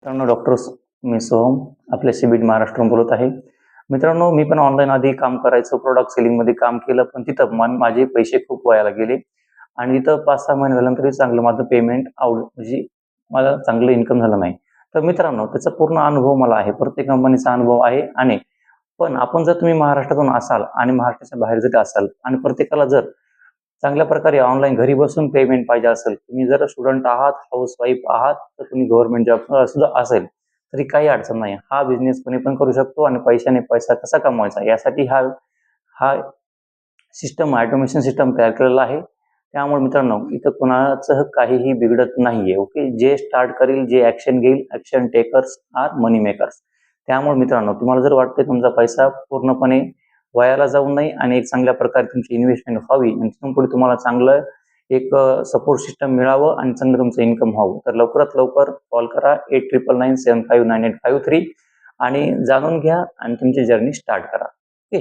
मित्रांनो, मी सोहम आपल्या सीबीडी महाराष्ट्रातून बोलत आहे. मित्रांनो, मी पण ऑनलाईन आधी काम करायचो, प्रॉडक्ट सेलिंगमध्ये काम केलं, पण तिथं माझे पैसे खूप वायाला गेले आणि तिथं 5-6 महिने झाल्यानंतरही चांगलं माझं पेमेंट म्हणजे मला चांगलं इन्कम झालं नाही. तर मित्रांनो, त्याचा पूर्ण अनुभव मला आहे. प्रत्येक कंपनीचा अनुभव आहे आणि पण आपण जर तुम्ही महाराष्ट्रातून असाल आणि महाराष्ट्राच्या बाहेर जरी असाल आणि प्रत्येकाला जर चांगल्या प्रकारे ऑनलाईन घरी बसून पेमेंट पाहिजे असेल, तुम्ही जर स्टुडंट आहात, हाऊसवाईफ आहात, तर तुम्ही गव्हर्नमेंट जॉब सुद्धा असेल, तरी काही अडचण नाही. हा बिझनेस कोणी पण करू शकतो आणि पैशाने पैसा कसा कमवायचा यासाठी हा हा सिस्टम ऑटोमेशन सिस्टम तयार केलेला आहे. त्यामुळे मित्रांनो, इथं कोणाचं काहीही बिघडत नाहीये. ओके. जे स्टार्ट करेल, जे ॲक्शन घेईल, ॲक्शन टेकर्स आर मनी मेकर्स. त्यामुळे मित्रांनो, तुम्हाला जर वाटतंय तुमचा पैसा पूर्णपणे वायाला जाऊ नये आणि एक चांगल्या प्रकारे तुमची इन्व्हेस्टमेंट व्हावी आणि तिथून पुढे तुम्हाला चांगलं एक सपोर्ट सिस्टम मिळावं आणि चांगलं तुमचं इन्कम व्हावं, तर लवकरात लवकर कॉल करा 8999759853 आणि जाणून घ्या आणि तुमची जर्नी स्टार्ट करा. ओके.